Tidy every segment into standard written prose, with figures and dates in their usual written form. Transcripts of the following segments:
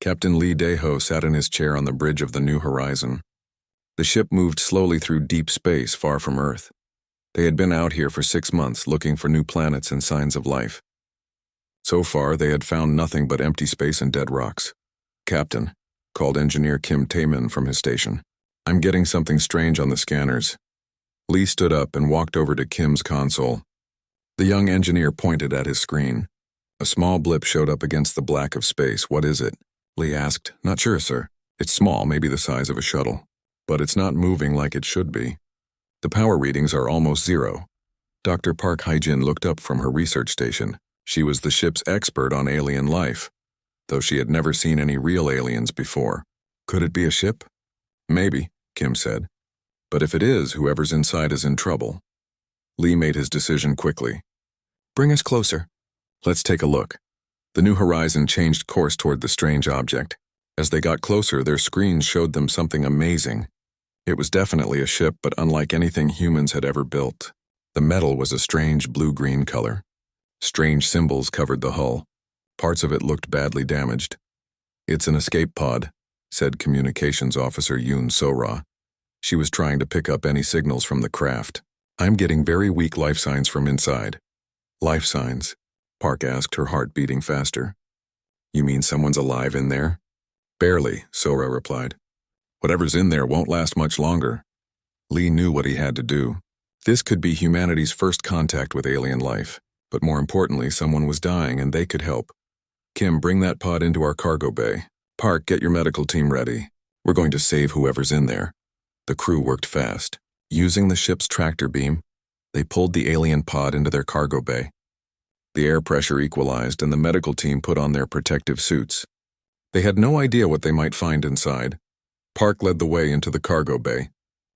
Captain Lee Daeho sat in his chair on the bridge of the New Horizon. The ship moved slowly through deep space far from Earth. They had been out here for 6 months looking for new planets and signs of life. So far, they had found nothing but empty space and dead rocks. "Captain," called Engineer Kim Taemin from his station. "I'm getting something strange on the scanners." Lee stood up and walked over to Kim's console. The young engineer pointed at his screen. A small blip showed up against the black of space. "What is it?" Lee asked. "Not sure, sir. It's small, maybe the size of a shuttle. But it's not moving like it should be. The power readings are almost zero." Dr. Park Hae-jin looked up from her research station. She was the ship's expert on alien life, though she had never seen any real aliens before. "Could it be a ship?" "Maybe," Kim said. "But if it is, whoever's inside is in trouble." Lee made his decision quickly. "Bring us closer." "Let's take a look." The New Horizon changed course toward the strange object. As they got closer, their screens showed them something amazing. It was definitely a ship, but unlike anything humans had ever built. The metal was a strange blue-green color. Strange symbols covered the hull. Parts of it looked badly damaged. "It's an escape pod," said Communications Officer Yoon So-ra. She was trying to pick up any signals from the craft. "I'm getting very weak life signs from inside." "Life signs?" Park asked, her heart beating faster. "You mean someone's alive in there?" "Barely," So-ra replied. "Whatever's in there won't last much longer." Lee knew what he had to do. This could be humanity's first contact with alien life, but more importantly, someone was dying and they could help. "Kim, bring that pod into our cargo bay. Park, get your medical team ready. We're going to save whoever's in there." The crew worked fast. Using the ship's tractor beam, they pulled the alien pod into their cargo bay. The air pressure equalized and the medical team put on their protective suits. They had no idea what they might find inside. Park led the way into the cargo bay.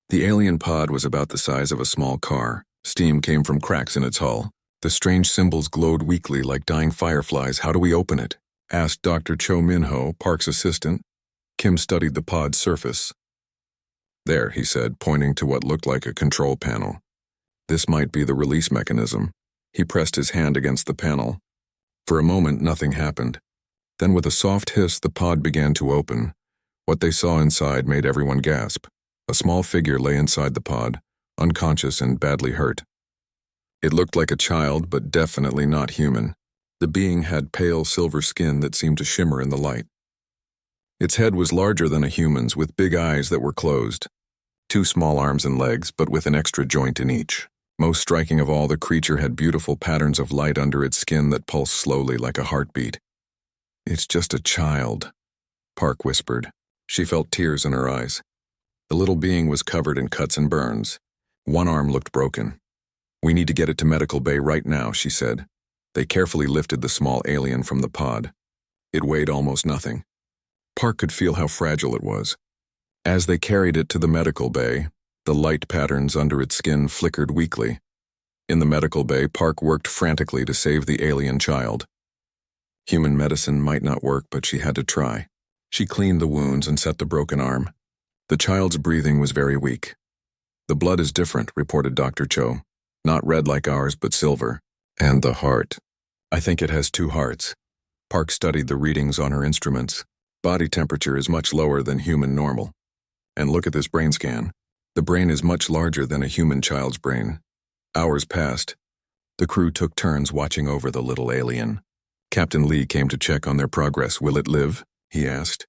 The alien pod was about the size of a small car. Steam came from cracks in its hull. The strange symbols glowed weakly like dying fireflies. "How do we open it?" asked Dr. Cho Min-ho, Park's assistant. Kim studied the pod's surface. "There," he said, pointing to what looked like a control panel. "This might be the release mechanism." He pressed his hand against the panel. For a moment, nothing happened. Then with a soft hiss, the pod began to open. What they saw inside made everyone gasp. A small figure lay inside the pod, unconscious and badly hurt. It looked like a child, but definitely not human. The being had pale silver skin that seemed to shimmer in the light. Its head was larger than a human's, with big eyes that were closed. 2 small arms and legs, but with an extra joint in each. Most striking of all, the creature had beautiful patterns of light under its skin that pulsed slowly like a heartbeat. "It's just a child," Park whispered. She felt tears in her eyes. The little being was covered in cuts and burns. One arm looked broken. "We need to get it to medical bay right now," she said. They carefully lifted the small alien from the pod. It weighed almost nothing. Park could feel how fragile it was. As they carried it to the medical bay, the light patterns under its skin flickered weakly. In the medical bay, Park worked frantically to save the alien child. Human medicine might not work, but she had to try. She cleaned the wounds and set the broken arm. The child's breathing was very weak. "The blood is different," reported Dr. Cho. "Not red like ours, but silver. And the heart. I think it has 2 hearts." Park studied the readings on her instruments. Body temperature is much lower than human normal. "And look at this brain scan. The brain is much larger than a human child's brain." Hours passed. The crew took turns watching over the little alien. Captain Lee came to check on their progress. "Will it live?" he asked.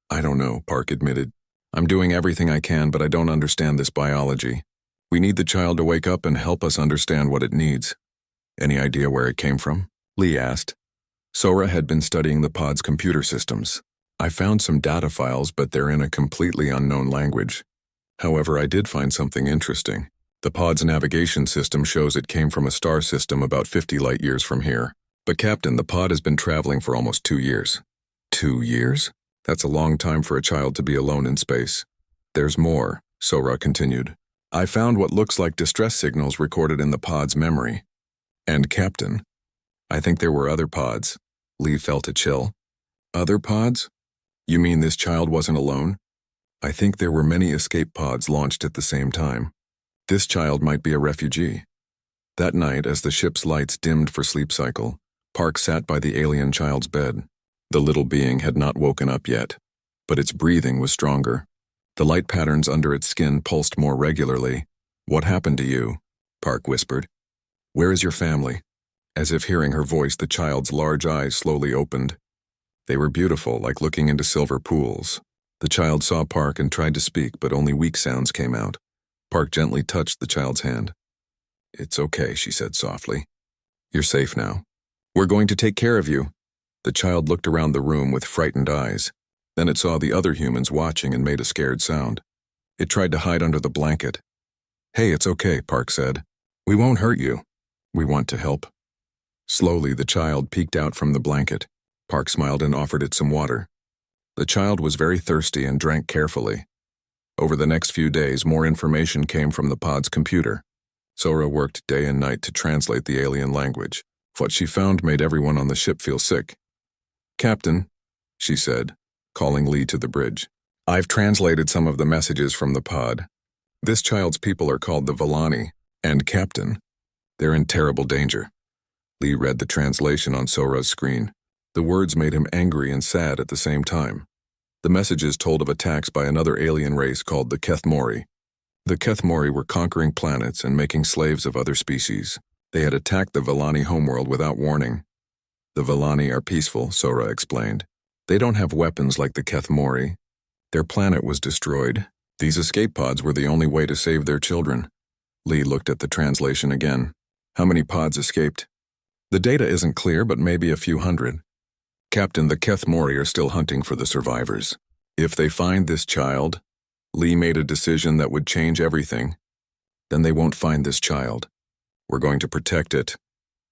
"I don't know," Park admitted. "I'm doing everything I can, but I don't understand this biology. We need the child to wake up and help us understand what it needs." "Any idea where it came from?" Lee asked. So-ra had been studying the pod's computer systems. "I found some data files, but they're in a completely unknown language. However, I did find something interesting. The pod's navigation system shows it came from a star system about 50 light years from here. But Captain, the pod has been traveling for almost 2 years." 2 years? That's a long time for a child to be alone in space. "There's more," So-ra continued. "I found what looks like distress signals recorded in the pod's memory. And Captain, I think there were other pods." Lee felt a chill. "Other pods? You mean this child wasn't alone?" "I think there were many escape pods launched at the same time. This child might be a refugee." That night, as the ship's lights dimmed for sleep cycle, Park sat by the alien child's bed. The little being had not woken up yet, but its breathing was stronger. The light patterns under its skin pulsed more regularly. "What happened to you?" Park whispered. "Where is your family?" As if hearing her voice, the child's large eyes slowly opened. They were beautiful, like looking into silver pools. The child saw Park and tried to speak, but only weak sounds came out. Park gently touched the child's hand. "It's okay," she said softly. "You're safe now. We're going to take care of you." The child looked around the room with frightened eyes. Then it saw the other humans watching and made a scared sound. It tried to hide under the blanket. "Hey, it's okay," Park said. "We won't hurt you. We want to help." Slowly, the child peeked out from the blanket. Park smiled and offered it some water. The child was very thirsty and drank carefully. Over the next few days, more information came from the pod's computer. Sora worked day and night to translate the alien language. What she found made everyone on the ship feel sick. "Captain," she said, calling Lee to the bridge, "I've translated some of the messages from the pod. This child's people are called the Villani, and Captain, they're in terrible danger." Lee read the translation on Sora's screen. The words made him angry and sad at the same time. The messages told of attacks by another alien race called the Kethmori. The Kethmori were conquering planets and making slaves of other species. They had attacked the Villani homeworld without warning. "The Villani are peaceful," Sora explained. "They don't have weapons like the Kethmori. Their planet was destroyed. These escape pods were the only way to save their children." Lee looked at the translation again. "How many pods escaped?" "The data isn't clear, but maybe a few hundred. Captain, the Kethmori are still hunting for the survivors. If they find this child," Lee made a decision that would change everything, "then they won't find this child. We're going to protect it.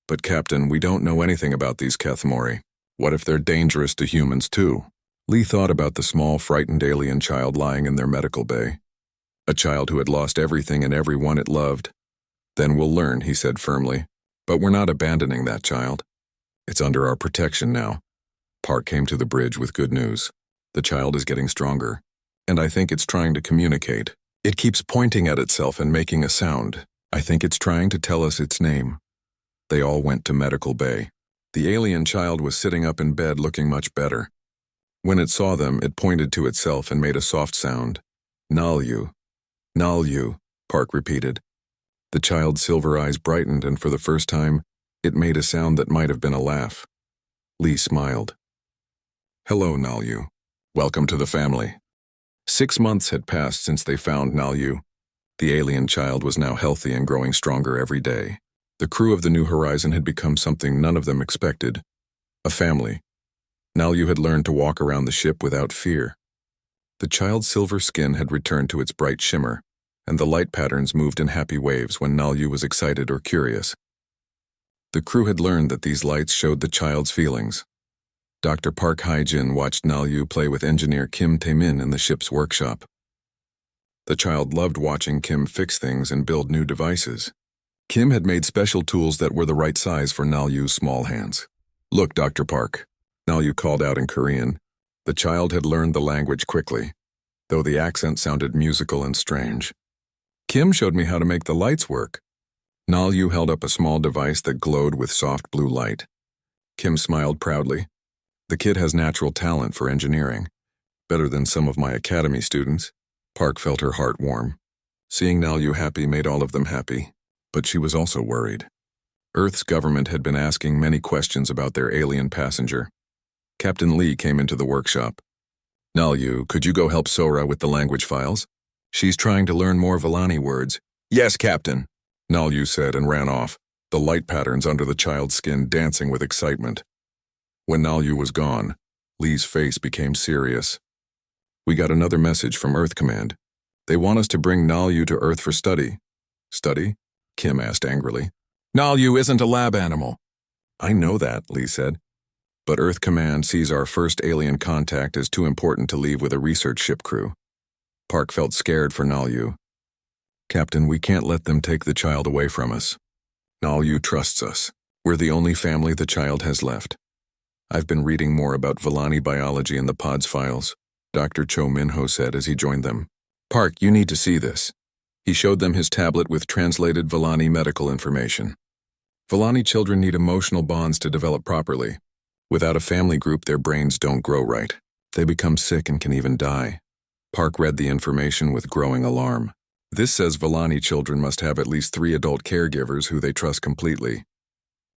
But Captain, we don't know anything about these Kethmori. What if they're dangerous to humans too?" Lee thought about the small, frightened alien child lying in their medical bay. A child who had lost everything and everyone it loved. "Then we'll learn," he said firmly. "But we're not abandoning that child. It's under our protection now." Park came to the bridge with good news. "The child is getting stronger, and I think it's trying to communicate. It keeps pointing at itself and making a sound. I think it's trying to tell us its name." They all went to medical bay. The alien child was sitting up in bed looking much better. When it saw them, it pointed to itself and made a soft sound. "Nalyu. Nalyu," Park repeated. The child's silver eyes brightened, and for the first time, it made a sound that might have been a laugh. Lee smiled. "Hello, Nalyu. Welcome to the family." 6 months had passed since they found Nalyu. The alien child was now healthy and growing stronger every day. The crew of the New Horizon had become something none of them expected. A family. Nalyu had learned to walk around the ship without fear. The child's silver skin had returned to its bright shimmer, and the light patterns moved in happy waves when Nalyu was excited or curious. The crew had learned that these lights showed the child's feelings. Dr. Park Hae-jin watched Nalyu play with engineer Kim Tae-min in the ship's workshop. The child loved watching Kim fix things and build new devices. Kim had made special tools that were the right size for Nalyu's small hands. "Look, Dr. Park," Nalyu called out in Korean. The child had learned the language quickly, though the accent sounded musical and strange. "Kim showed me how to make the lights work." Nalyu held up a small device that glowed with soft blue light. Kim smiled proudly. "The kid has natural talent for engineering, better than some of my academy students." Park felt her heart warm. Seeing Nalyu happy made all of them happy, but she was also worried. Earth's government had been asking many questions about their alien passenger. Captain Lee came into the workshop. "Nalyu, could you go help Sora with the language files? She's trying to learn more Villani words." "Yes, Captain," Nalyu said and ran off, the light patterns under the child's skin dancing with excitement. When Nalyu was gone, Lee's face became serious. "We got another message from Earth Command. They want us to bring Nalyu to Earth for study." "Study?" Kim asked angrily. "Nalyu isn't a lab animal." "I know that," Lee said. "But Earth Command sees our first alien contact as too important to leave with a research ship crew." Park felt scared for Nalyu. "Captain, we can't let them take the child away from us. Nalyu trusts us. We're the only family the child has left. I've been reading more about Villani biology in the pod's files," Dr. Cho Minho said as he joined them. "Park, you need to see this." He showed them his tablet with translated Villani medical information. Villani children need emotional bonds to develop properly. Without a family group, their brains don't grow right. They become sick and can even die. Park read the information with growing alarm. This says Villani children must have at least 3 adult caregivers who they trust completely.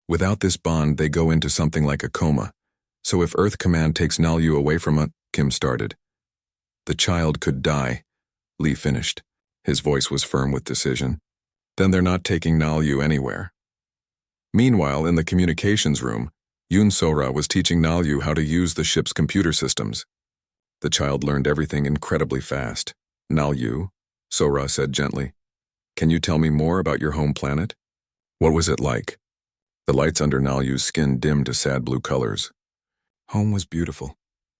Without this bond, they go into something like a coma. So if Earth Command takes Nalyu away from a, Kim started. The child could die, Lee finished. His voice was firm with decision. Then they're not taking Nalyu anywhere. Meanwhile, in the communications room, Yun Sora was teaching Nalyu how to use the ship's computer systems. The child learned everything incredibly fast. Nalyu, Sora said gently, can you tell me more about your home planet? What was it like? The lights under Nalyu's skin dimmed to sad blue colors. Home was beautiful.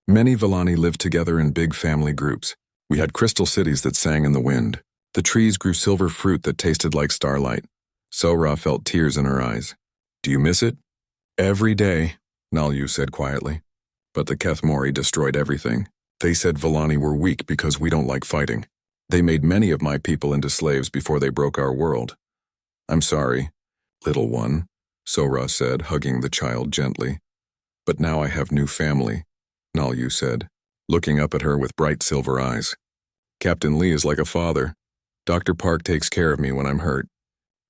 Many Villani lived together in big family groups. We had crystal cities that sang in the wind. The trees grew silver fruit that tasted like starlight. Sora felt tears in her eyes. Do you miss it? Every day, Nalyu said quietly. But the Kethmori destroyed everything. They said Villani were weak because we don't like fighting. They made many of my people into slaves before they broke our world. I'm sorry, little one, Sora said, hugging the child gently. But now I have new family, Nalyu said, looking up at her with bright silver eyes. Captain Lee is like a father. Dr. Park takes care of me when I'm hurt.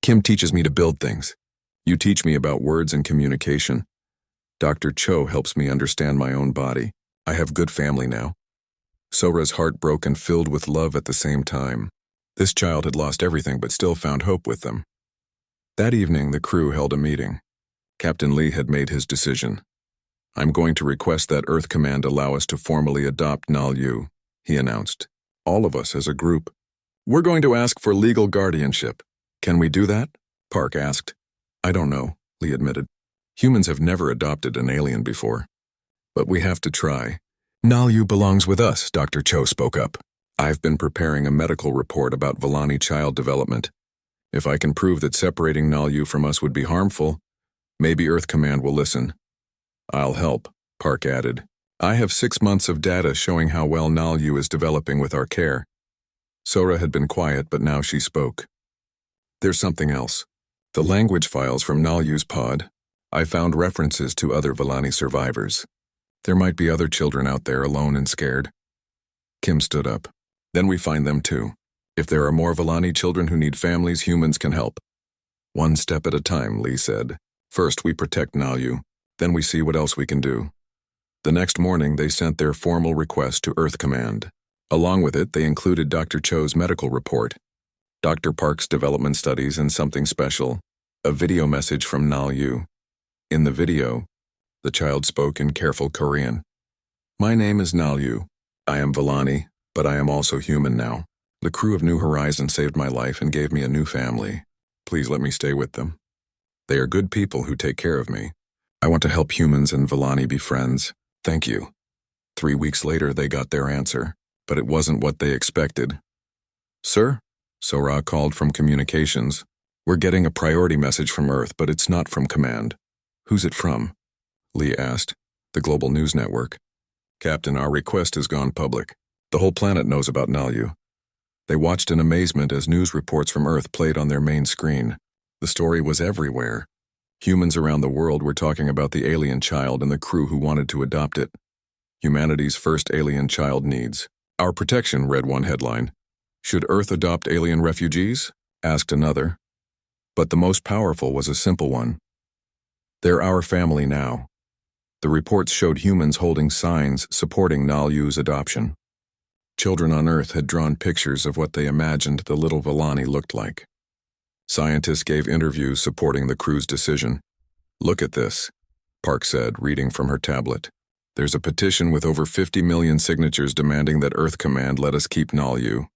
Kim teaches me to build things. You teach me about words and communication. Dr. Cho helps me understand my own body. I have good family now. Sora's heart broke and filled with love at the same time. This child had lost everything but still found hope with them. That evening, the crew held a meeting. Captain Lee had made his decision. I'm going to request that Earth Command allow us to formally adopt Nalyu, he announced. All of us as a group. We're going to ask for legal guardianship. Can we do that? Park asked. I don't know, Lee admitted. Humans have never adopted an alien before. But we have to try. Nalyu belongs with us, Dr. Cho spoke up. I've been preparing a medical report about Villani child development. If I can prove that separating Nalyu from us would be harmful, maybe Earth Command will listen. I'll help, Park added. I have 6 months of data showing how well Nalyu is developing with our care. Sora had been quiet, but now she spoke. There's something else. The language files from Nalyu's pod. I found references to other Villani survivors. There might be other children out there alone and scared. Kim stood up. Then we find them too. If there are more Villani children who need families, humans can help. One step at a time, Lee said. First we protect Nalyu, then we see what else we can do. The next morning they sent their formal request to Earth Command. Along with it, they included Dr. Cho's medical report, Dr. Park's development studies, and something special, a video message from Nalyu. In the video, the child spoke in careful Korean. My name is Nalyu. I am Villani, but I am also human now. The crew of New Horizon saved my life and gave me a new family. Please let me stay with them. They are good people who take care of me. I want to help humans and Villani be friends. Thank you. 3 weeks later, they got their answer, but it wasn't what they expected. Sir? Sora called from communications. We're getting a priority message from Earth, but it's not from Command. Who's it from? Lee asked. The Global News Network. Captain, our request has gone public. The whole planet knows about Nalyu. They watched in amazement as news reports from Earth played on their main screen. The story was everywhere. Humans around the world were talking about the alien child and the crew who wanted to adopt it. Humanity's first alien child needs our protection, read one headline. Should Earth adopt alien refugees? Asked another. But the most powerful was a simple one. They're our family now. The reports showed humans holding signs supporting Nalyu's adoption. Children on Earth had drawn pictures of what they imagined the little Villani looked like. Scientists gave interviews supporting the crew's decision. Look at this, Park said, reading from her tablet. There's a petition with over 50 million signatures demanding that Earth Command let us keep Nalyu.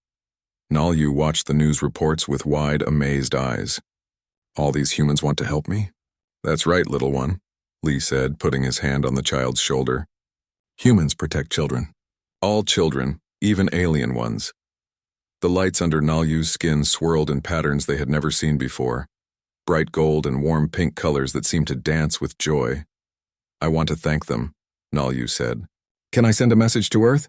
Nalyu watched the news reports with wide, amazed eyes. All these humans want to help me? That's right, little one, Lee said, putting his hand on the child's shoulder. Humans protect children. All children, even alien ones. The lights under Nalyu's skin swirled in patterns they had never seen before, bright gold and warm pink colors that seemed to dance with joy. I want to thank them, Nalyu said. Can I send a message to Earth?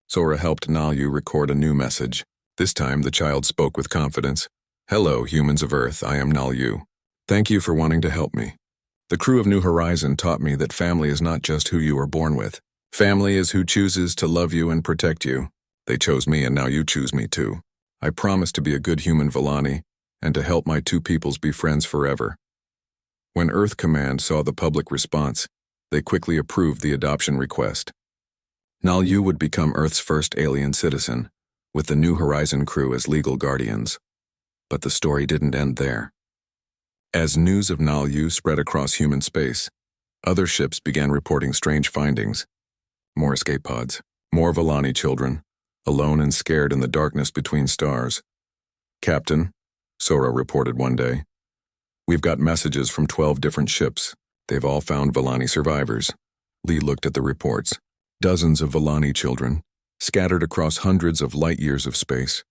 Sora helped Nalyu record a new message. This time the child spoke with confidence. Hello, humans of Earth, I am Nalyu. Thank you for wanting to help me. The crew of New Horizon taught me that family is not just who you are born with. Family is who chooses to love you and protect you. They chose me, and now you choose me too. I promise to be a good human Villani, and to help my two peoples be friends forever. When Earth Command saw the public response, they quickly approved the adoption request. Nal-Yu would become Earth's first alien citizen, with the New Horizon crew as legal guardians. But the story didn't end there. As news of Nal-Yu spread across human space, other ships began reporting strange findings. More escape pods, more Villani children, alone and scared in the darkness between stars. "Captain," Sora reported one day, "we've got messages from 12 different ships. They've all found Villani survivors." Lee looked at the reports. Dozens of Villani children, scattered across hundreds of light years of space.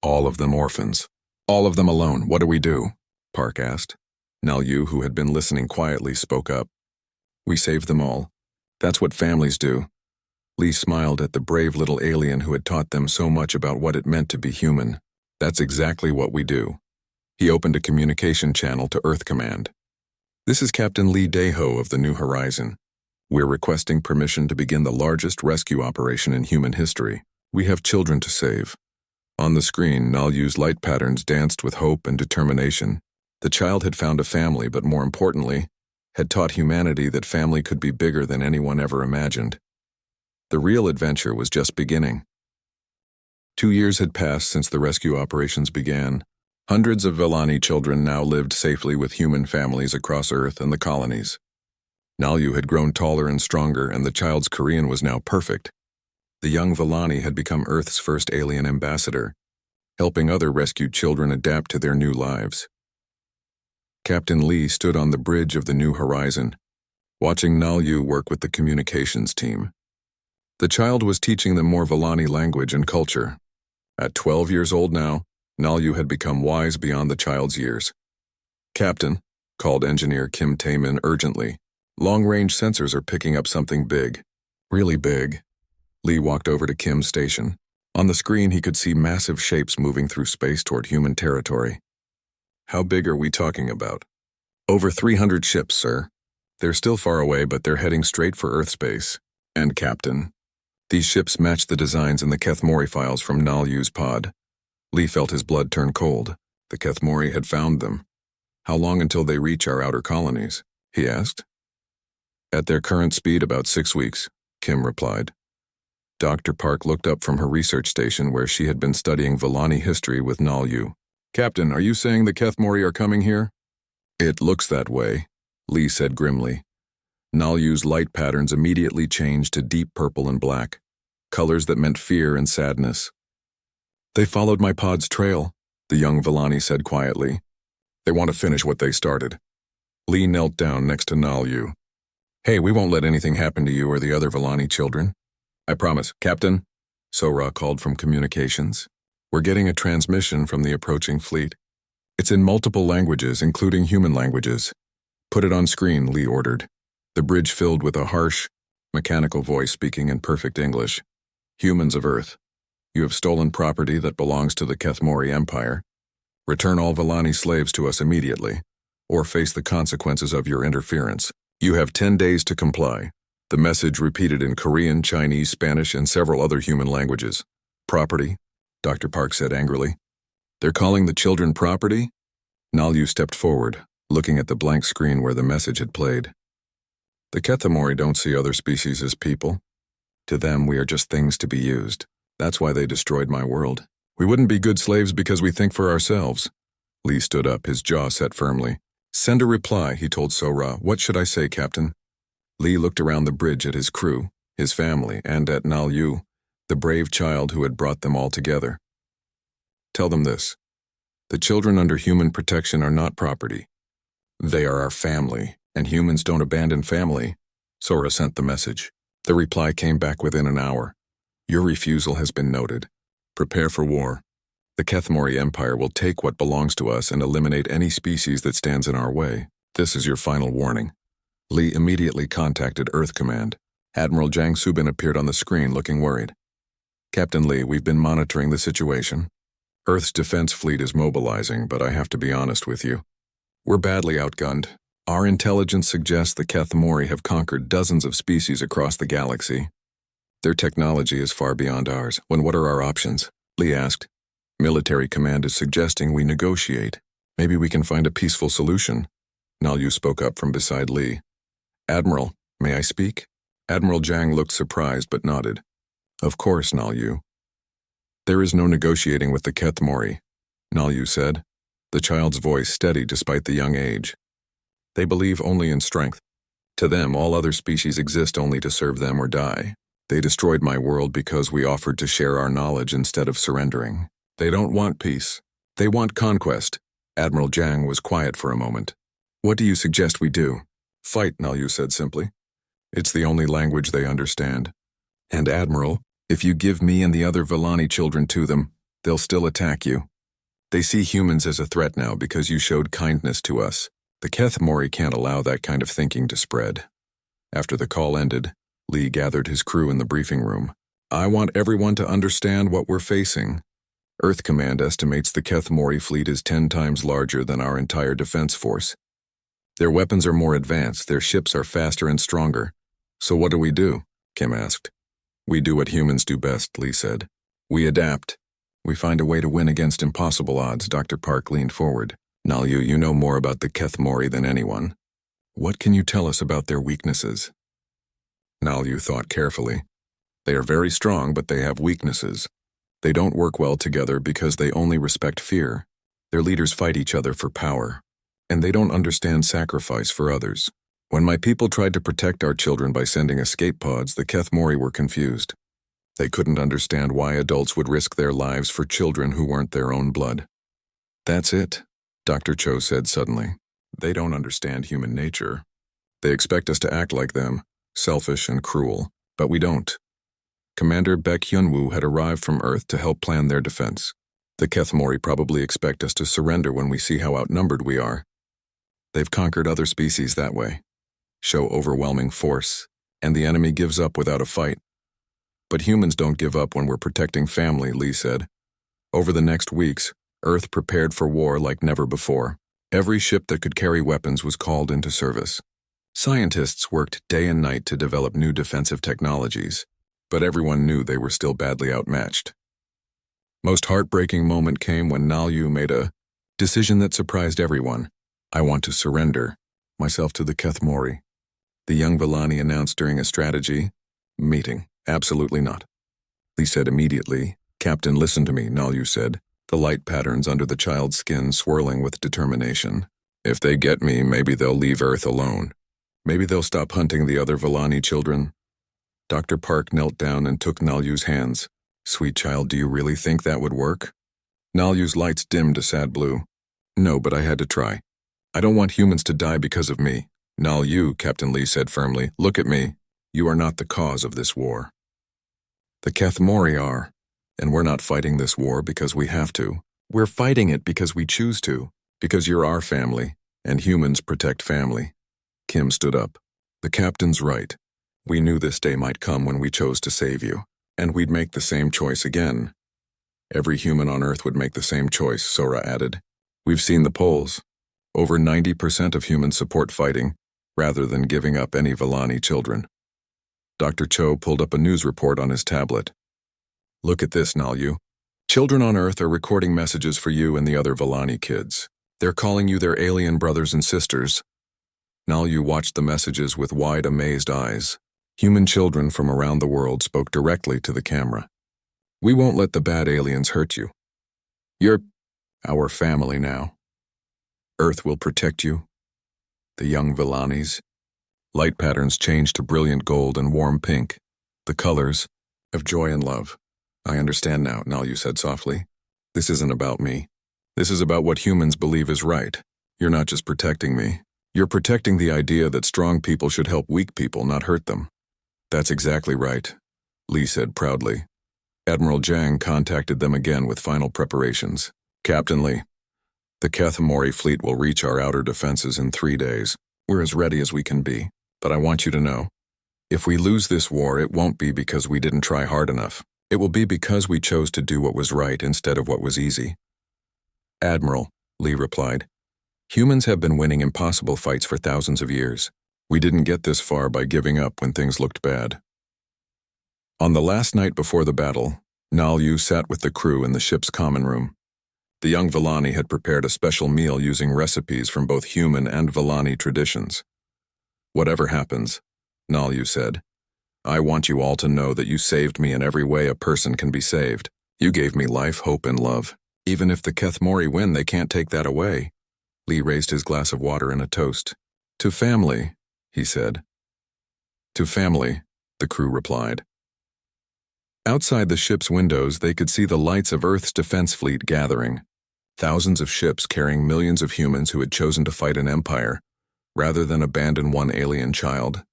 All of them orphans. All of them alone. What do we do? Park asked. Nal-Yu, who had been listening quietly, spoke up. "We saved them all. That's what families do." Lee smiled at the brave little alien who had taught them so much about what it meant to be human. "That's exactly what we do." He opened a communication channel to Earth Command. "This is Captain Lee Daeho of the New Horizon. We're requesting permission to begin the largest rescue operation in human history. We have children to save." On the screen, Nal-Yu's light patterns danced with hope and determination. The child had found a family, but more importantly, had taught humanity that family could be bigger than anyone ever imagined. The real adventure was just beginning. 2 years had passed since the rescue operations began. Hundreds of Villani children now lived safely with human families across Earth and the colonies. Nal-Yu had grown taller and stronger, and the child's Korean was now perfect. The young Villani had become Earth's first alien ambassador, helping other rescued children adapt to their new lives. Captain Lee stood on the bridge of the New Horizon, watching Nal-Yu work with the communications team. The child was teaching them more Villani language and culture. At 12 years old now, Nal-Yu had become wise beyond the child's years. "Captain," called engineer Kim Taemin urgently, "long-range sensors are picking up something big." "Really big?" Lee walked over to Kim's station. On the screen, he could see massive shapes moving through space toward human territory. "How big are we talking about?" "Over 300 ships, sir. They're still far away, but they're heading straight for Earth space." "And Captain?" These ships matched the designs in the Kethmori files from Nal-Yu's pod. Lee felt his blood turn cold. The Kethmori had found them. "How long until they reach our outer colonies?" he asked. "At their current speed, about 6 weeks, Kim replied. Dr. Park looked up from her research station where she had been studying Villani history with Nal-Yu. "Captain, are you saying the Kethmori are coming here?" "It looks that way," Lee said grimly. Nal-Yu's light patterns immediately changed to deep purple and black, colors that meant fear and sadness. "They followed my pod's trail," the young Villani said quietly. "They want to finish what they started." Lee knelt down next to Nal-Yu. "Hey, we won't let anything happen to you or the other Villani children. I promise, Captain," Sora called from communications. "We're getting a transmission from the approaching fleet. It's in multiple languages, including human languages." "Put it on screen," Lee ordered. The bridge filled with a harsh, mechanical voice speaking in perfect English. "Humans of Earth, you have stolen property that belongs to the Kethmori Empire. Return all Villani slaves to us immediately, or face the consequences of your interference. You have 10 days to comply." The message repeated in Korean, Chinese, Spanish, and several other human languages. "Property?" Dr. Park said angrily. "They're calling the children property?" Nal-Yu stepped forward, looking at the blank screen where the message had played. "The Kethmori don't see other species as people. To them, we are just things to be used. That's why they destroyed my world. We wouldn't be good slaves because we think for ourselves." Lee stood up, his jaw set firmly. "Send a reply," he told Sora. "What should I say, Captain?" Lee looked around the bridge at his crew, his family, and at Nal-Yu, the brave child who had brought them all together. "Tell them this. The children under human protection are not property. They are our family, and humans don't abandon family." Sora sent the message. The reply came back within an hour. "Your refusal has been noted. Prepare for war. The Kethmori Empire will take what belongs to us and eliminate any species that stands in our way. This is your final warning." Lee immediately contacted Earth Command. Admiral Jang Subin appeared on the screen looking worried. "Captain Lee, we've been monitoring the situation. Earth's defense fleet is mobilizing, but I have to be honest with you. We're badly outgunned. Our intelligence suggests the Kethmori have conquered dozens of species across the galaxy. Their technology is far beyond ours. What are our options? Lee asked. Military command is suggesting we negotiate. Maybe we can find a peaceful solution. Nalyu spoke up from beside Lee. Admiral, may I speak? Admiral Jang looked surprised but nodded. Of course, Nalyu. There is no negotiating with the Kethmori, Nalyu said, the child's voice steady despite the young age. They believe only in strength. To them, all other species exist only to serve them or die. They destroyed my world because we offered to share our knowledge instead of surrendering. They don't want peace. They want conquest. Admiral Jang was quiet for a moment. What do you suggest we do? Fight, Nalyu said simply. It's the only language they understand. And Admiral, if you give me and the other Villani children to them, they'll still attack you. They see humans as a threat now because you showed kindness to us. The Kethmori can't allow that kind of thinking to spread. After the call ended, Lee gathered his crew in the briefing room. I want everyone to understand what we're facing. Earth Command estimates the Kethmori fleet is 10 times larger than our entire defense force. Their weapons are more advanced, their ships are faster and stronger. So what do? Kim asked. We do what humans do best, Lee said. We adapt. We find a way to win against impossible odds. Dr. Park leaned forward. Nalyu, you know more about the Kethmori than anyone. What can you tell us about their weaknesses? Nalyu thought carefully. They are very strong, but they have weaknesses. They don't work well together because they only respect fear. Their leaders fight each other for power. And they don't understand sacrifice for others. When my people tried to protect our children by sending escape pods, the Kethmori were confused. They couldn't understand why adults would risk their lives for children who weren't their own blood. That's it, Dr. Cho said suddenly. They don't understand human nature. They expect us to act like them, selfish and cruel, but we don't. Commander Baek Hyun-woo had arrived from Earth to help plan their defense. The Kethmori probably expect us to surrender when we see how outnumbered we are. They've conquered other species that way. Show overwhelming force, and the enemy gives up without a fight. But humans don't give up when we're protecting family, Lee said. Over the next weeks, Earth prepared for war like never before. Every ship that could carry weapons was called into service. Scientists worked day and night to develop new defensive technologies, but everyone knew they were still badly outmatched. Most heartbreaking moment came when Nalyu made a decision that surprised everyone. I want to surrender myself to the Kethmori. The young Villani announced during a strategy meeting. Absolutely not. Lee said immediately. Captain, listen to me, Nalyu said, the light patterns under the child's skin swirling with determination. If they get me, maybe they'll leave Earth alone. Maybe they'll stop hunting the other Villani children. Dr. Park knelt down and took Nalyu's hands. Sweet child, do you really think that would work? Nalyu's lights dimmed to sad blue. No, but I had to try. I don't want humans to die because of me. Nalyu, Captain Lee said firmly, look at me. You are not the cause of this war. The Kethmori are, and we're not fighting this war because we have to. We're fighting it because we choose to, because you're our family, and humans protect family. Kim stood up. The captain's right. We knew this day might come when we chose to save you, and we'd make the same choice again. Every human on Earth would make the same choice, Sora added. We've seen the polls. Over 90% of humans support fighting, rather than giving up any Villani children. Dr. Cho pulled up a news report on his tablet. Look at this, Nalyu. Children on Earth are recording messages for you and the other Villani kids. They're calling you their alien brothers and sisters. Nalyu watched the messages with wide, amazed eyes. Human children from around the world spoke directly to the camera. We won't let the bad aliens hurt you. You're our family now. Earth will protect you. The young Villanis. Light patterns changed to brilliant gold and warm pink. The colors of joy and love. I understand now, Nalyu said softly. This isn't about me. This is about what humans believe is right. You're not just protecting me. You're protecting the idea that strong people should help weak people, not hurt them. That's exactly right, Lee said proudly. Admiral Jang contacted them again with final preparations. Captain Lee, the Kethmori fleet will reach our outer defenses in 3 days. We're as ready as we can be, but I want you to know, if we lose this war, it won't be because we didn't try hard enough. It will be because we chose to do what was right instead of what was easy. Admiral, Lee replied, Humans have been winning impossible fights for thousands of years. We didn't get this far by giving up when things looked bad. On the last night before the battle, Nal-Yu sat with the crew in the ship's common room. The young Villani had prepared a special meal using recipes from both human and Villani traditions. "Whatever happens," Nal-Yu said, "I want you all to know that you saved me in every way a person can be saved. You gave me life, hope, and love. Even if the Kethmori win, they can't take that away." Lee raised his glass of water in a toast. "To family," he said. "To family," the crew replied. Outside the ship's windows, they could see the lights of Earth's defense fleet gathering. Thousands of ships carrying millions of humans who had chosen to fight an empire, rather than abandon one alien child,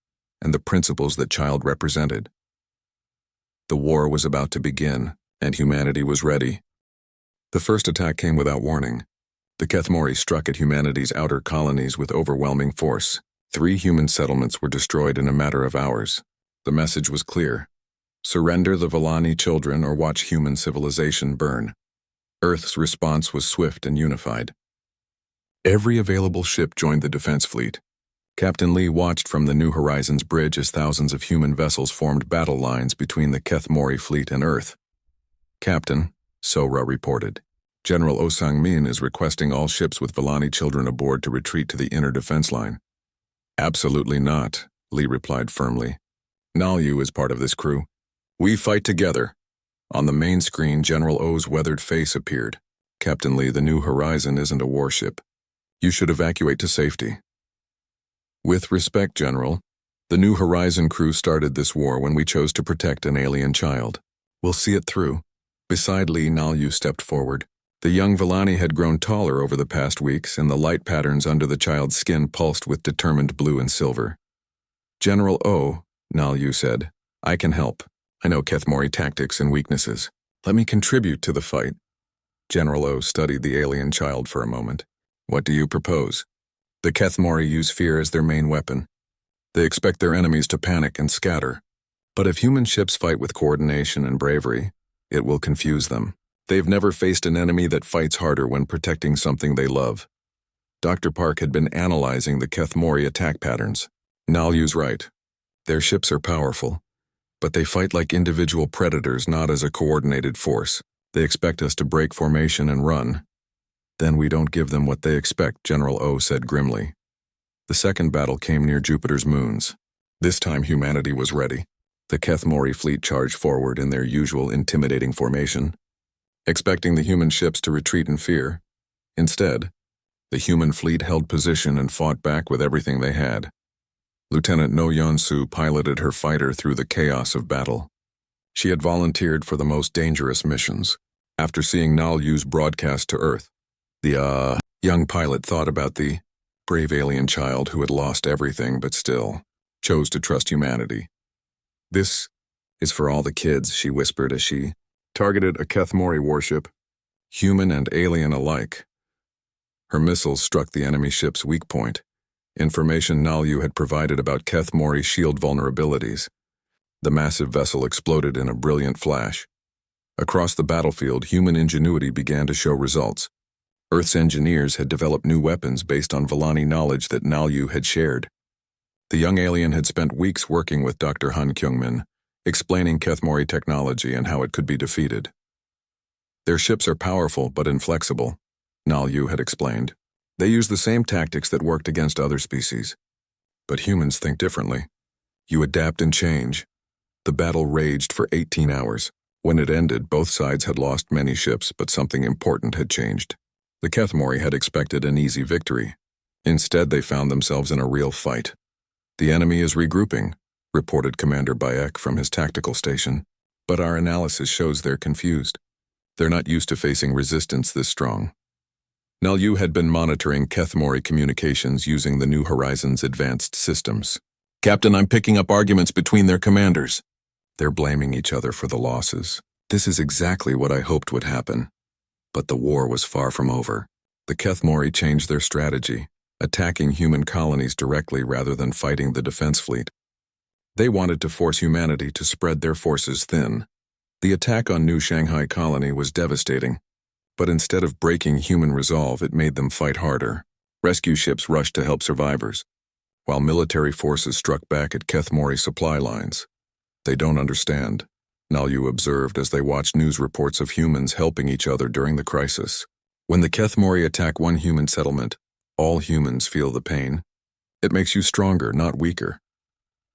and the principles that child represented. The war was about to begin, and humanity was ready. The first attack came without warning. The Kethmori struck at humanity's outer colonies with overwhelming force. 3 human settlements were destroyed in a matter of hours. The message was clear: surrender the Villani children or watch human civilization burn. Earth's response was swift and unified. Every available ship joined the defense fleet. Captain Lee watched from the New Horizons bridge as thousands of human vessels formed battle lines between the Kethmori fleet and Earth. "Captain," Sora reported, "General Oh Sang-min is requesting all ships with Villani children aboard to retreat to the inner defense line." "Absolutely not," Lee replied firmly. "Nal-Yu is part of this crew. We fight together." On the main screen, General O's weathered face appeared. "Captain Lee, the New Horizon isn't a warship. You should evacuate to safety." "With respect, General, the New Horizon crew started this war when we chose to protect an alien child. We'll see it through." Beside Lee, Nal-Yu stepped forward. The young Villani had grown taller over the past weeks, and the light patterns under the child's skin pulsed with determined blue and silver. "General O," Nal-Yu said, "I can help. I know Kethmori tactics and weaknesses. Let me contribute to the fight." General O studied the alien child for a moment. "What do you propose?" "The Kethmori use fear as their main weapon. They expect their enemies to panic and scatter. But if human ships fight with coordination and bravery, it will confuse them. They've never faced an enemy that fights harder when protecting something they love." Dr. Park had been analyzing the Kethmori attack patterns. "Nal-Yu's right. Their ships are powerful, but they fight like individual predators, not as a coordinated force. They expect us to break formation and run. Then we don't give them what they expect," General O said grimly. The second battle came near Jupiter's moons. This time humanity was ready. The Kethmori fleet charged forward in their usual intimidating formation, expecting the human ships to retreat in fear. Instead, the human fleet held position and fought back with everything they had. Lieutenant No Yeon-soo piloted her fighter through the chaos of battle. She had volunteered for the most dangerous missions. After seeing Nal-Yu's broadcast to Earth, the young pilot thought about the brave alien child who had lost everything but still chose to trust humanity. "This is for all the kids," she whispered as she targeted a Kethmori warship, human and alien alike. Her missiles struck the enemy ship's weak point, information Nal-Yu had provided about Kethmori shield vulnerabilities. The massive vessel exploded in a brilliant flash. Across the battlefield, human ingenuity began to show results. Earth's engineers had developed new weapons based on Villani knowledge that Nal-Yu had shared. The young alien had spent weeks working with Dr. Han Kyung-min, explaining Kethmori technology and how it could be defeated. "Their ships are powerful but inflexible," Nal-Yu had explained. "They use the same tactics that worked against other species. But humans think differently. You adapt and change." The battle raged for 18 hours. When it ended, both sides had lost many ships, but something important had changed. The Kethmori had expected an easy victory. Instead, they found themselves in a real fight. "The enemy is regrouping," reported Commander Bayek from his tactical station. "But our analysis shows they're confused. They're not used to facing resistance this strong." Nal-Yu had been monitoring Kethmori communications using the New Horizons advanced systems. "Captain, I'm picking up arguments between their commanders. They're blaming each other for the losses. This is exactly what I hoped would happen." But the war was far from over. The Kethmori changed their strategy, attacking human colonies directly rather than fighting the defense fleet. They wanted to force humanity to spread their forces thin. The attack on New Shanghai Colony was devastating, but instead of breaking human resolve, it made them fight harder. Rescue ships rushed to help survivors, while military forces struck back at Kethmori supply lines. They don't understand, Nalyu observed as they watched news reports of humans helping each other during the crisis. When the Kethmori attack one human settlement, all humans feel the pain. It makes you stronger, not weaker.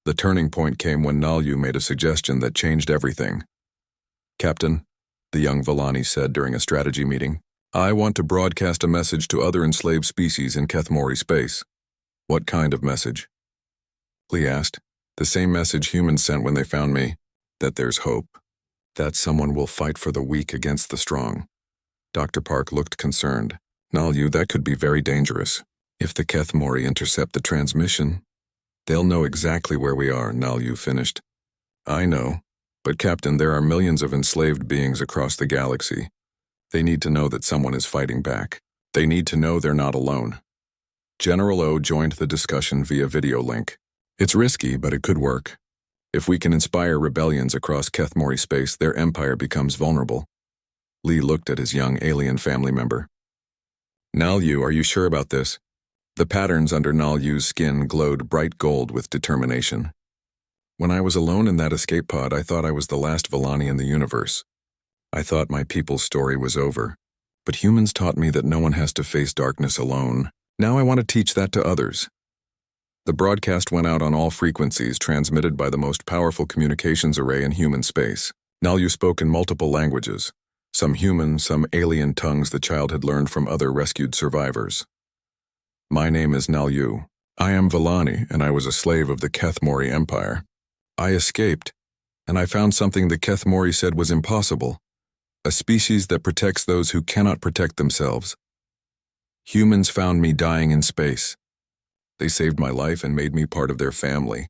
The turning point came when Nalyu made a suggestion that changed everything. "Captain," the young Villani said during a strategy meeting, "I want to broadcast a message to other enslaved species in Kethmori space." "What kind of message?" Lee asked. "The same message humans sent when they found me, that there's hope, that someone will fight for the weak against the strong." Dr. Park looked concerned. "Nalyu, that could be very dangerous. If the Kethmori intercept the transmission, they'll know exactly where we are," Nalyu finished. "I know, but Captain, there are millions of enslaved beings across the galaxy. They need to know that someone is fighting back. They need to know they're not alone." General O joined the discussion via video link. "It's risky, but it could work. If we can inspire rebellions across Kethmori space, their empire becomes vulnerable." Lee looked at his young alien family member. "Nalyu, are you sure about this?" The patterns under Nalyu's skin glowed bright gold with determination. "When I was alone in that escape pod, I thought I was the last Villani in the universe. I thought my people's story was over. But humans taught me that no one has to face darkness alone. Now I want to teach that to others." The broadcast went out on all frequencies, transmitted by the most powerful communications array in human space. Nalyu spoke in multiple languages, some human, some alien tongues the child had learned from other rescued survivors. "My name is Nalyu. I am Villani, and I was a slave of the Kethmori Empire. I escaped, and I found something the Kethmori said was impossible, a species that protects those who cannot protect themselves. Humans found me dying in space. They saved my life and made me part of their family.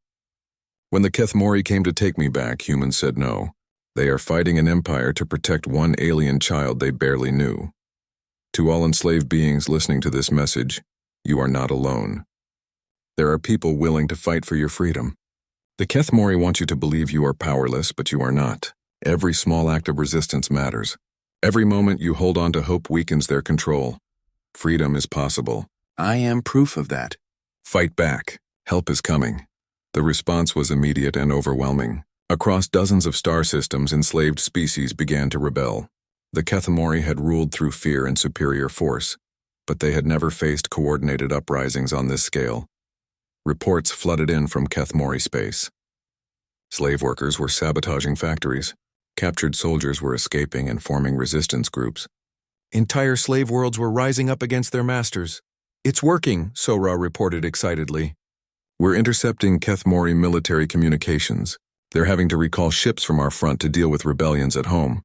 When the Kethmori came to take me back, humans said no. They are fighting an empire to protect one alien child they barely knew. To all enslaved beings listening to this message, you are not alone. There are people willing to fight for your freedom. The Kethmori want you to believe you are powerless, but you are not. Every small act of resistance matters. Every moment you hold on to hope weakens their control. Freedom is possible. I am proof of that. Fight back. Help is coming." The response was immediate and overwhelming. Across dozens of star systems, enslaved species began to rebel. The Kethmori had ruled through fear and superior force, but they had never faced coordinated uprisings on this scale. Reports flooded in from Kethmori space. Slave workers were sabotaging factories. Captured soldiers were escaping and forming resistance groups. Entire slave worlds were rising up against their masters. "It's working," Sora reported excitedly. "We're intercepting Kethmori military communications. They're having to recall ships from our front to deal with rebellions at home."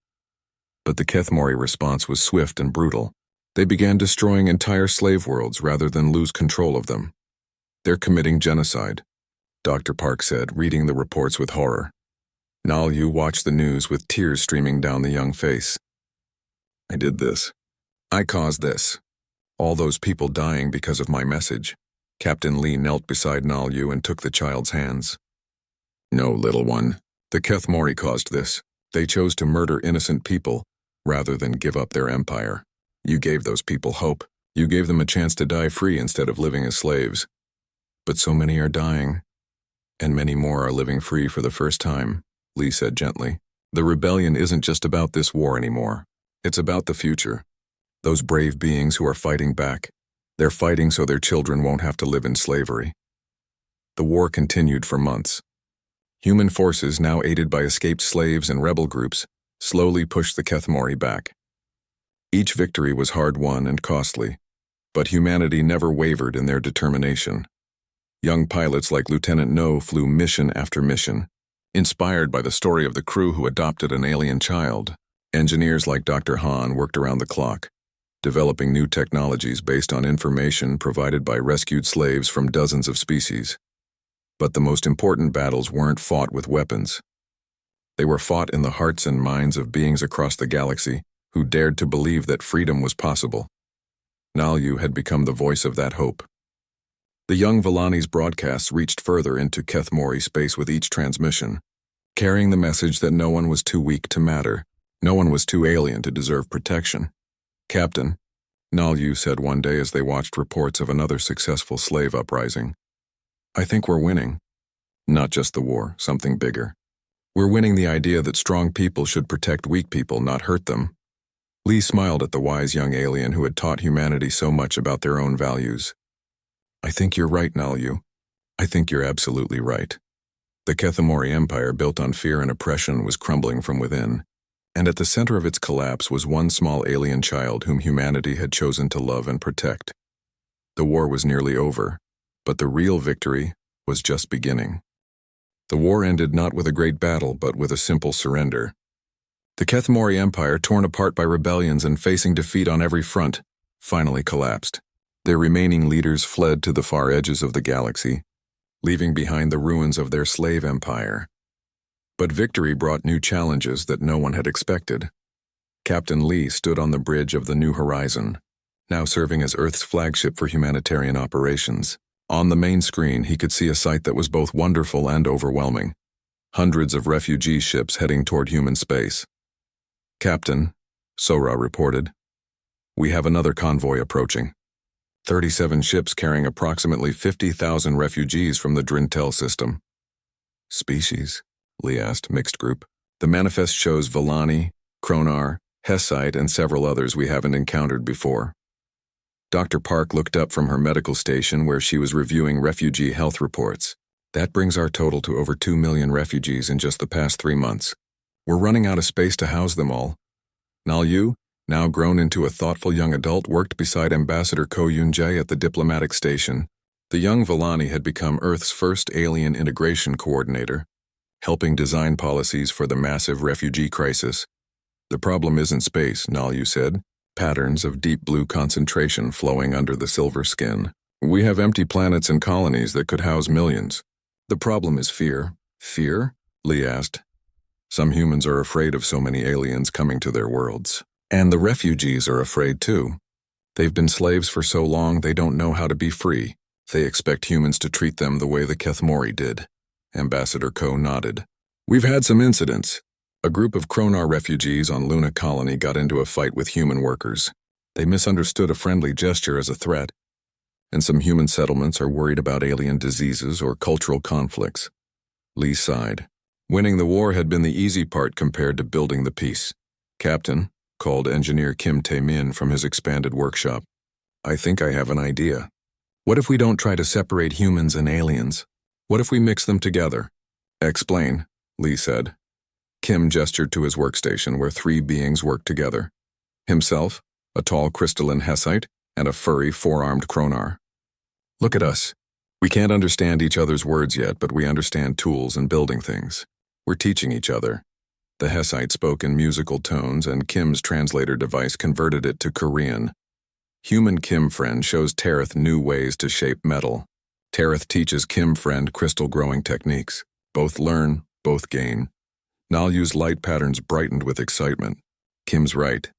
But the Kethmori response was swift and brutal. They began destroying entire slave worlds rather than lose control of them. "They're committing genocide," Dr. Park said, reading the reports with horror. Nalyu watched the news with tears streaming down the young face. "I did this. I caused this. All those people dying because of my message." Captain Lee knelt beside Nalyu and took the child's hands. "No, little one. The Kethmori caused this. They chose to murder innocent people rather than give up their empire. You gave those people hope. You gave them a chance to die free instead of living as slaves. But so many are dying, and many more are living free for the first time," Lee said gently. "The rebellion isn't just about this war anymore. It's about the future. Those brave beings who are fighting back, they're fighting so their children won't have to live in slavery." The war continued for months. Human forces, now aided by escaped slaves and rebel groups, slowly pushed the Kethmori back. Each victory was hard-won and costly, but humanity never wavered in their determination. Young pilots like Lieutenant No flew mission after mission, inspired by the story of the crew who adopted an alien child. Engineers like Dr. Han worked around the clock, developing new technologies based on information provided by rescued slaves from dozens of species. But the most important battles weren't fought with weapons. They were fought in the hearts and minds of beings across the galaxy who dared to believe that freedom was possible. Nalyu had become the voice of that hope. The young Villani's broadcasts reached further into Kethmori space with each transmission, carrying the message that no one was too weak to matter, no one was too alien to deserve protection. "Captain, Nalyu said one day as they watched reports of another successful slave uprising. I think we're winning. Not just the war, something bigger. We're winning the idea that strong people should protect weak people, not hurt them. Lee smiled at the wise young alien who had taught humanity so much about their own values. I think you're right, Nalyu. I think you're absolutely right. The Kethamori Empire, built on fear and oppression, was crumbling from within, and at the center of its collapse was one small alien child whom humanity had chosen to love and protect. The war was nearly over, but the real victory was just beginning. The war ended not with a great battle, but with a simple surrender. The Kethamori Empire, torn apart by rebellions and facing defeat on every front, finally collapsed. Their remaining leaders fled to the far edges of the galaxy, leaving behind the ruins of their slave empire. But victory brought new challenges that no one had expected. Captain Lee stood on the bridge of the New Horizon, now serving as Earth's flagship for humanitarian operations. On the main screen, he could see a sight that was both wonderful and overwhelming. Hundreds of refugee ships heading toward human space. Captain, Sora reported, we have another convoy approaching. 37 ships carrying approximately 50,000 refugees from the Drintel system. Species? Lee asked, mixed group. The manifest shows Villani, Kronar, Hessite, and several others we haven't encountered before. Dr. Park looked up from her medical station where she was reviewing refugee health reports. That brings our total to over 2 million refugees in just the past 3 months. We're running out of space to house them all. Nalyu, now grown into a thoughtful young adult, worked beside Ambassador Ko Yun-jae at the diplomatic station. The young Villani had become Earth's first alien integration coordinator, helping design policies for the massive refugee crisis. The problem isn't space, Nalyu said, patterns of deep blue concentration flowing under the silver skin. We have empty planets and colonies that could house millions. The problem is fear. Fear? Lee asked. Some humans are afraid of so many aliens coming to their worlds. And the refugees are afraid too. They've been slaves for so long they don't know how to be free. They expect humans to treat them the way the Kethamori did. Ambassador Ko nodded. We've had some incidents. A group of Kronar refugees on Luna Colony got into a fight with human workers. They misunderstood a friendly gesture as a threat, and some human settlements are worried about alien diseases or cultural conflicts. Lee sighed. Winning the war had been the easy part compared to building the peace. Captain, called engineer Kim Tae-min from his expanded workshop. I think I have an idea. What if we don't try to separate humans and aliens? What if we mix them together? Explain, Lee said. Kim gestured to his workstation where 3 beings worked together. Himself, a tall crystalline Hessite, and a furry 4-armed Kronar. Look at us. We can't understand each other's words yet, but we understand tools and building things. We're teaching each other. The Hessite spoke in musical tones, and Kim's translator device converted it to Korean. Human Kim friend shows Tereth new ways to shape metal. Tereth teaches Kim friend crystal growing techniques. Both learn, both gain. Nalyu's light patterns brightened with excitement. Kim's right.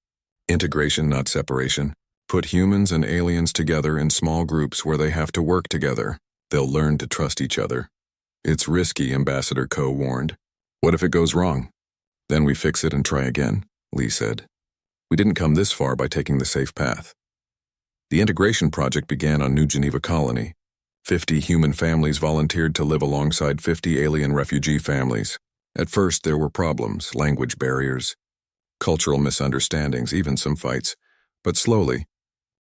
Integration, not separation. Put humans and aliens together in small groups where they have to work together. They'll learn to trust each other. It's risky, Ambassador Ko warned. What if it goes wrong? Then we fix it and try again, Lee said. We didn't come this far by taking the safe path. The integration project began on New Geneva Colony. 50 human families volunteered to live alongside 50 alien refugee families. At first there were problems, language barriers, cultural misunderstandings, even some fights. But slowly,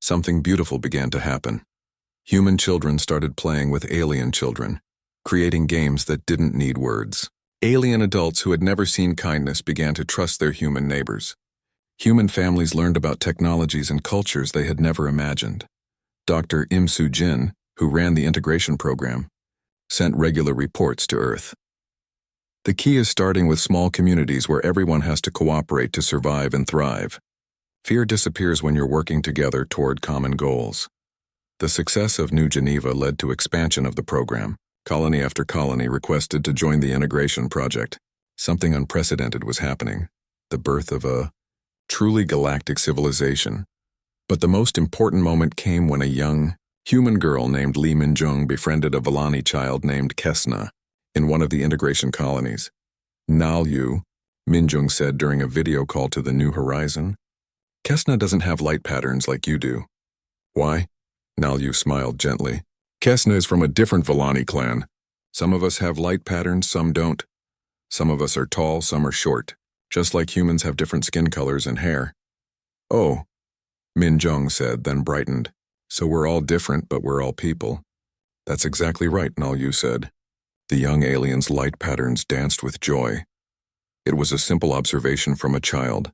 something beautiful began to happen. Human children started playing with alien children, creating games that didn't need words. Alien adults who had never seen kindness began to trust their human neighbors. Human families learned about technologies and cultures they had never imagined. Dr. Im Soo-jin, who ran the integration program, sent regular reports to Earth. The key is starting with small communities where everyone has to cooperate to survive and thrive. Fear disappears when you're working together toward common goals. The success of New Geneva led to expansion of the program. Colony after colony requested to join the integration project. Something unprecedented was happening, the birth of a truly galactic civilization. But the most important moment came when a young, human girl named Lee Min-jung befriended a Villani child named Kesna in one of the integration colonies. Nalyu, Min-jung said during a video call to the New Horizon, Kesna doesn't have light patterns like you do. Why? Nalyu smiled gently. Kesna is from a different Villani clan. Some of us have light patterns, some don't. Some of us are tall, some are short, just like humans have different skin colors and hair. Oh, Min Jung said, then brightened. So we're all different, but we're all people. That's exactly right, Nalyu said. The young alien's light patterns danced with joy. It was a simple observation from a child,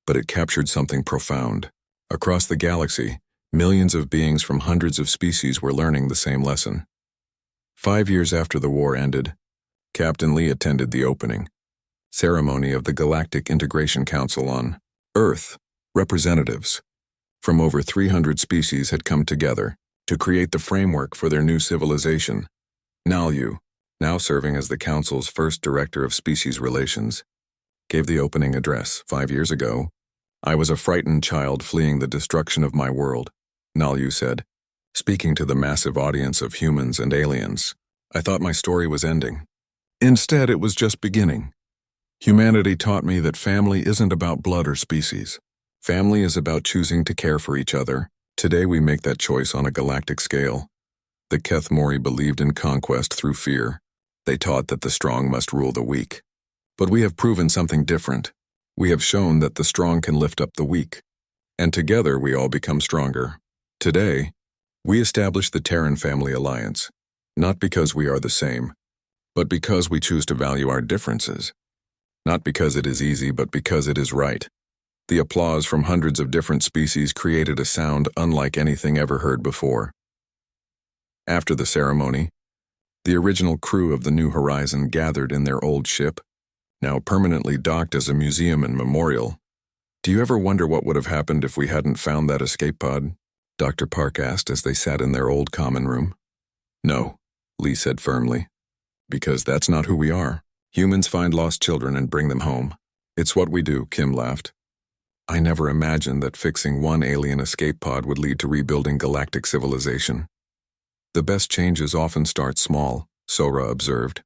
but it captured something profound. Across the galaxy, millions of beings from hundreds of species were learning the same lesson. 5 years after the war ended, Captain Lee attended the opening ceremony of the Galactic Integration Council on Earth. Representatives from over 300 species had come together to create the framework for their new civilization. Nalyu, now serving as the Council's first Director of Species Relations, gave the opening address. 5 years ago, I was a frightened child fleeing the destruction of my world, Nalyu said, speaking to the massive audience of humans and aliens. I thought my story was ending. Instead, it was just beginning. Humanity taught me that family isn't about blood or species. Family is about choosing to care for each other. Today we make that choice on a galactic scale. The Keth Mori believed in conquest through fear. They taught that the strong must rule the weak. But we have proven something different. We have shown that the strong can lift up the weak. And together we all become stronger. Today, we establish the Terran Family Alliance, not because we are the same, but because we choose to value our differences. Not because it is easy, but because it is right. The applause from hundreds of different species created a sound unlike anything ever heard before. After the ceremony, the original crew of the New Horizon gathered in their old ship, now permanently docked as a museum and memorial. Do you ever wonder what would have happened if we hadn't found that escape pod? Dr. Park asked as they sat in their old common room. No, Lee said firmly. Because that's not who we are. Humans find lost children and bring them home. It's what we do, Kim laughed. I never imagined that fixing one alien escape pod would lead to rebuilding galactic civilization. The best changes often start small, Sora observed.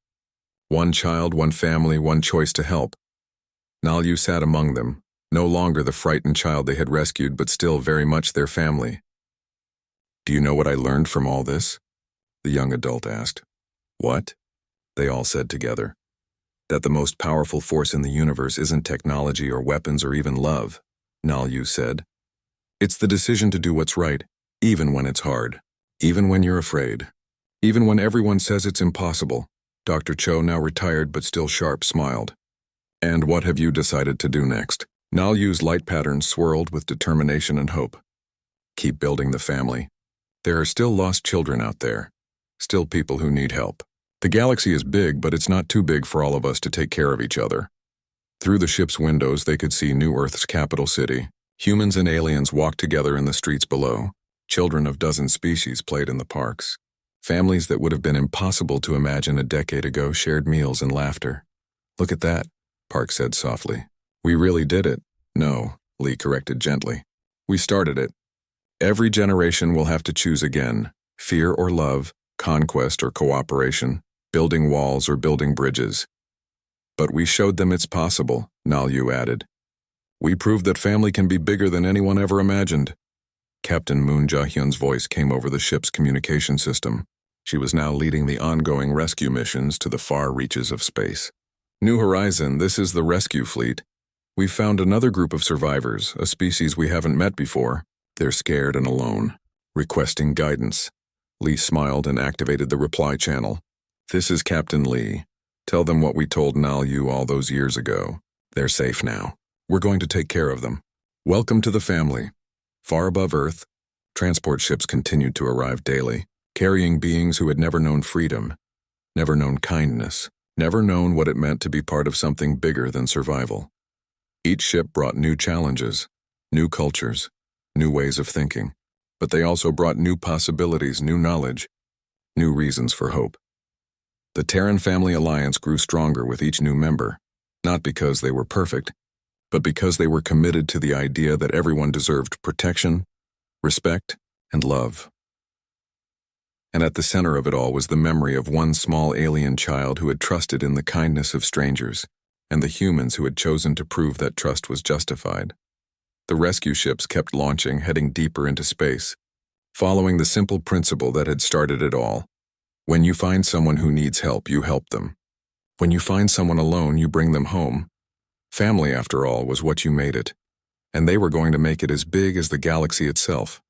One child, one family, one choice to help. Nalyu sat among them, no longer the frightened child they had rescued, but still very much their family. Do you know what I learned from all this? The young adult asked. What? They all said together. That the most powerful force in the universe isn't technology or weapons or even love, Nalyu said. It's the decision to do what's right, even when it's hard, even when you're afraid, even when everyone says it's impossible. Dr. Cho, now retired but still sharp, smiled. And what have you decided to do next? Nalyu's light patterns swirled with determination and hope. Keep building the family. There are still lost children out there, still people who need help. The galaxy is big, but it's not too big for all of us to take care of each other. Through the ship's windows, they could see New Earth's capital city. Humans and aliens walked together in the streets below. Children of dozen species played in the parks. Families that would have been impossible to imagine a decade ago shared meals and laughter. Look at that, Park said softly. We really did it. No, Lee corrected gently. We started it. Every generation will have to choose again, fear or love, conquest or cooperation, building walls or building bridges. But we showed them it's possible, Nalyu added. We proved that family can be bigger than anyone ever imagined. Captain Moon Ja-hyun's voice came over the ship's communication system. She was now leading the ongoing rescue missions to the far reaches of space. New Horizon, this is the rescue fleet. We've found another group of survivors, a species we haven't met before. They're scared and alone, requesting guidance. Lee smiled and activated the reply channel. This is Captain Lee. Tell them what we told Nalyu all those years ago. They're safe now. We're going to take care of them. Welcome to the family. Far above Earth, transport ships continued to arrive daily, carrying beings who had never known freedom, never known kindness, never known what it meant to be part of something bigger than survival. Each ship brought new challenges, new cultures, new ways of thinking, but they also brought new possibilities, new knowledge, new reasons for hope. The Terran Family Alliance grew stronger with each new member, not because they were perfect, but because they were committed to the idea that everyone deserved protection, respect, and love. And at the center of it all was the memory of one small alien child who had trusted in the kindness of strangers, and the humans who had chosen to prove that trust was justified. The rescue ships kept launching, heading deeper into space, following the simple principle that had started it all. When you find someone who needs help, you help them. When you find someone alone, you bring them home. Family, after all, was what you made it. And they were going to make it as big as the galaxy itself.